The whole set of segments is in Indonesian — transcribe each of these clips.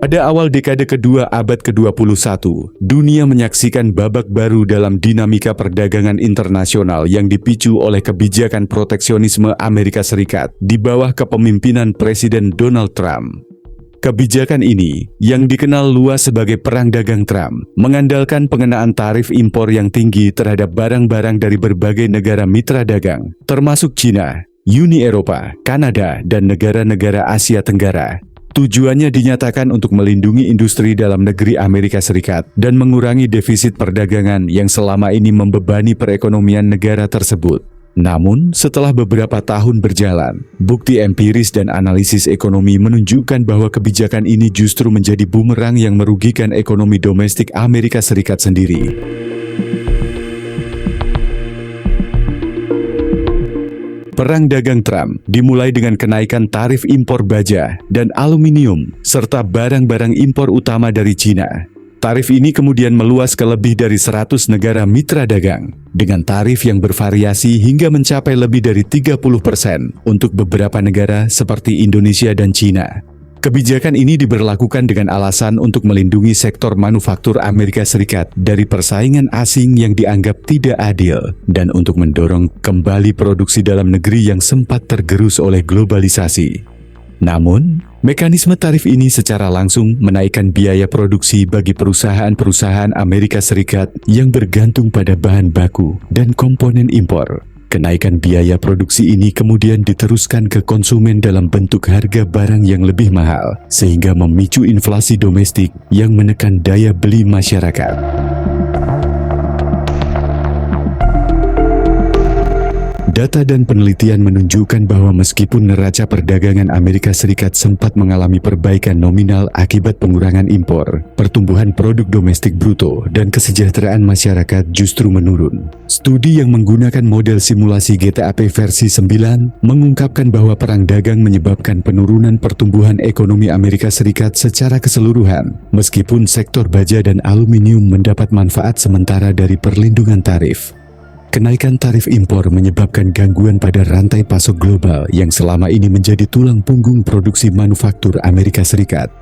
Pada awal dekade kedua abad ke-21, dunia menyaksikan babak baru dalam dinamika perdagangan internasional yang dipicu oleh kebijakan proteksionisme Amerika Serikat di bawah kepemimpinan Presiden Donald Trump. Kebijakan ini, yang dikenal luas sebagai Perang Dagang Trump, mengandalkan pengenaan tarif impor yang tinggi terhadap barang-barang dari berbagai negara mitra dagang, termasuk China, Uni Eropa, Kanada, dan negara-negara Asia Tenggara. Tujuannya dinyatakan untuk melindungi industri dalam negeri Amerika Serikat dan mengurangi defisit perdagangan yang selama ini membebani perekonomian negara tersebut. Namun, setelah beberapa tahun berjalan, bukti empiris dan analisis ekonomi menunjukkan bahwa kebijakan ini justru menjadi bumerang yang merugikan ekonomi domestik Amerika Serikat sendiri. Perang Dagang Trump dimulai dengan kenaikan tarif impor baja dan aluminium, serta barang-barang impor utama dari China. Tarif ini kemudian meluas ke lebih dari 100 negara mitra dagang, dengan tarif yang bervariasi hingga mencapai lebih dari 30% untuk beberapa negara seperti Indonesia dan China. Kebijakan ini diberlakukan dengan alasan untuk melindungi sektor manufaktur Amerika Serikat dari persaingan asing yang dianggap tidak adil dan untuk mendorong kembali produksi dalam negeri yang sempat tergerus oleh globalisasi. Namun, mekanisme tarif ini secara langsung menaikkan biaya produksi bagi perusahaan-perusahaan Amerika Serikat yang bergantung pada bahan baku dan komponen impor. Kenaikan biaya produksi ini kemudian diteruskan ke konsumen dalam bentuk harga barang yang lebih mahal, sehingga memicu inflasi domestik yang menekan daya beli masyarakat. Data dan penelitian menunjukkan bahwa meskipun neraca perdagangan Amerika Serikat sempat mengalami perbaikan nominal akibat pengurangan impor, pertumbuhan produk domestik bruto dan kesejahteraan masyarakat justru menurun. Studi yang menggunakan model simulasi GTAP versi 9 mengungkapkan bahwa perang dagang menyebabkan penurunan pertumbuhan ekonomi Amerika Serikat secara keseluruhan, meskipun sektor baja dan aluminium mendapat manfaat sementara dari perlindungan tarif. Kenaikan tarif impor menyebabkan gangguan pada rantai pasok global yang selama ini menjadi tulang punggung produksi manufaktur Amerika Serikat.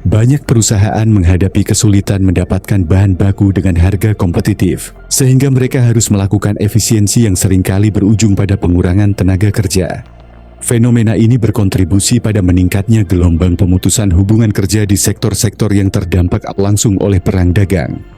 Banyak perusahaan menghadapi kesulitan mendapatkan bahan baku dengan harga kompetitif, sehingga mereka harus melakukan efisiensi yang seringkali berujung pada pengurangan tenaga kerja. Fenomena ini berkontribusi pada meningkatnya gelombang pemutusan hubungan kerja di sektor-sektor yang terdampak langsung oleh perang dagang.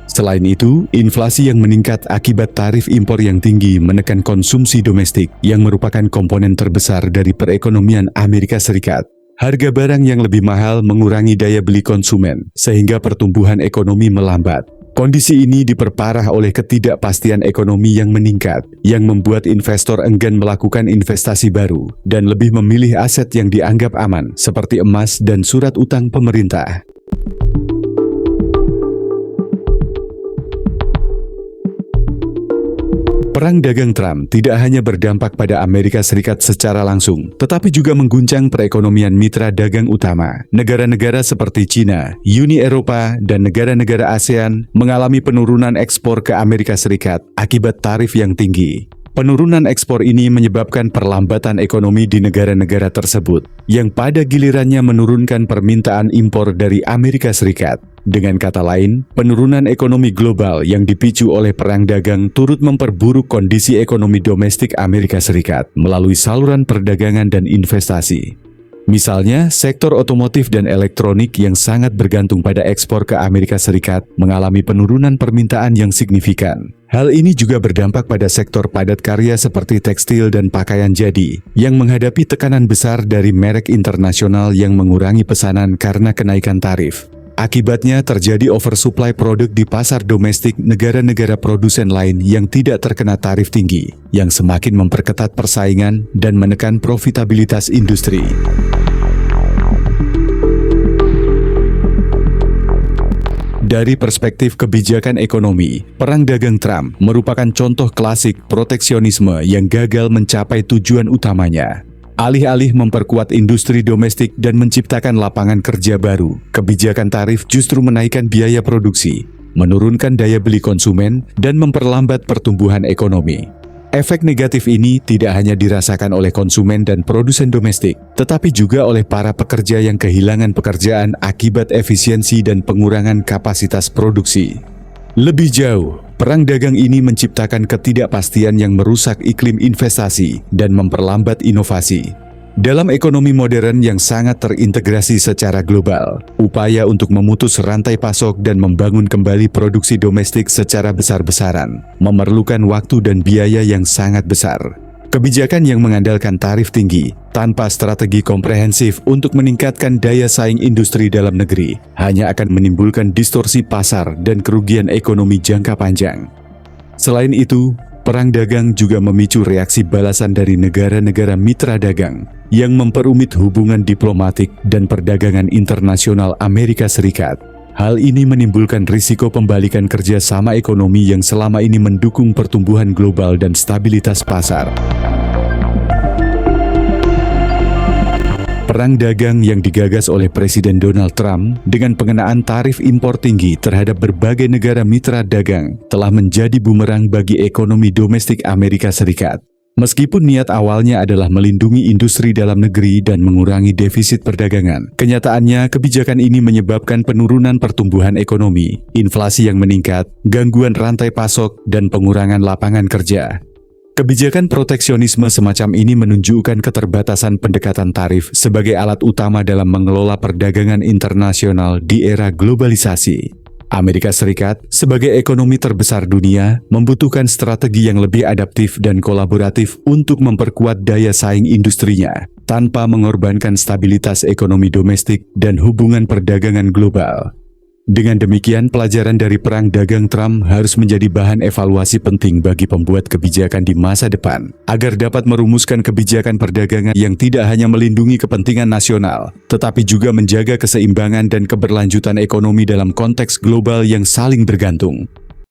Selain itu, inflasi yang meningkat akibat tarif impor yang tinggi menekan konsumsi domestik yang merupakan komponen terbesar dari perekonomian Amerika Serikat. Harga barang yang lebih mahal mengurangi daya beli konsumen, sehingga pertumbuhan ekonomi melambat. Kondisi ini diperparah oleh ketidakpastian ekonomi yang meningkat, yang membuat investor enggan melakukan investasi baru dan lebih memilih aset yang dianggap aman, seperti emas dan surat utang pemerintah. Perang dagang Trump tidak hanya berdampak pada Amerika Serikat secara langsung, tetapi juga mengguncang perekonomian mitra dagang utama. Negara-negara seperti China, Uni Eropa, dan negara-negara ASEAN mengalami penurunan ekspor ke Amerika Serikat akibat tarif yang tinggi. Penurunan ekspor ini menyebabkan perlambatan ekonomi di negara-negara tersebut, yang pada gilirannya menurunkan permintaan impor dari Amerika Serikat. Dengan kata lain, penurunan ekonomi global yang dipicu oleh perang dagang turut memperburuk kondisi ekonomi domestik Amerika Serikat melalui saluran perdagangan dan investasi. Misalnya, sektor otomotif dan elektronik yang sangat bergantung pada ekspor ke Amerika Serikat mengalami penurunan permintaan yang signifikan. Hal ini juga berdampak pada sektor padat karya seperti tekstil dan pakaian jadi, yang menghadapi tekanan besar dari merek internasional yang mengurangi pesanan karena kenaikan tarif. Akibatnya terjadi oversupply produk di pasar domestik negara-negara produsen lain yang tidak terkena tarif tinggi, yang semakin memperketat persaingan dan menekan profitabilitas industri. Dari perspektif kebijakan ekonomi, perang dagang Trump merupakan contoh klasik proteksionisme yang gagal mencapai tujuan utamanya. Alih-alih memperkuat industri domestik dan menciptakan lapangan kerja baru, kebijakan tarif justru menaikkan biaya produksi, menurunkan daya beli konsumen, dan memperlambat pertumbuhan ekonomi. Efek negatif ini tidak hanya dirasakan oleh konsumen dan produsen domestik, tetapi juga oleh para pekerja yang kehilangan pekerjaan akibat efisiensi dan pengurangan kapasitas produksi. Lebih jauh, perang dagang ini menciptakan ketidakpastian yang merusak iklim investasi dan memperlambat inovasi. Dalam ekonomi modern yang sangat terintegrasi secara global, upaya untuk memutus rantai pasok dan membangun kembali produksi domestik secara besar-besaran memerlukan waktu dan biaya yang sangat besar. Kebijakan yang mengandalkan tarif tinggi tanpa strategi komprehensif untuk meningkatkan daya saing industri dalam negeri hanya akan menimbulkan distorsi pasar dan kerugian ekonomi jangka panjang. Selain itu, perang dagang juga memicu reaksi balasan dari negara-negara mitra dagang yang memperumit hubungan diplomatik dan perdagangan internasional Amerika Serikat. Hal ini menimbulkan risiko pembalikan kerjasama ekonomi yang selama ini mendukung pertumbuhan global dan stabilitas pasar. Perang dagang yang digagas oleh Presiden Donald Trump dengan pengenaan tarif impor tinggi terhadap berbagai negara mitra dagang telah menjadi bumerang bagi ekonomi domestik Amerika Serikat. Meskipun niat awalnya adalah melindungi industri dalam negeri dan mengurangi defisit perdagangan, kenyataannya kebijakan ini menyebabkan penurunan pertumbuhan ekonomi, inflasi yang meningkat, gangguan rantai pasok, dan pengurangan lapangan kerja. Kebijakan proteksionisme semacam ini menunjukkan keterbatasan pendekatan tarif sebagai alat utama dalam mengelola perdagangan internasional di era globalisasi. Amerika Serikat, sebagai ekonomi terbesar dunia, membutuhkan strategi yang lebih adaptif dan kolaboratif untuk memperkuat daya saing industrinya, tanpa mengorbankan stabilitas ekonomi domestik dan hubungan perdagangan global. Dengan demikian, pelajaran dari perang dagang Trump harus menjadi bahan evaluasi penting bagi pembuat kebijakan di masa depan, agar dapat merumuskan kebijakan perdagangan yang tidak hanya melindungi kepentingan nasional, tetapi juga menjaga keseimbangan dan keberlanjutan ekonomi dalam konteks global yang saling bergantung.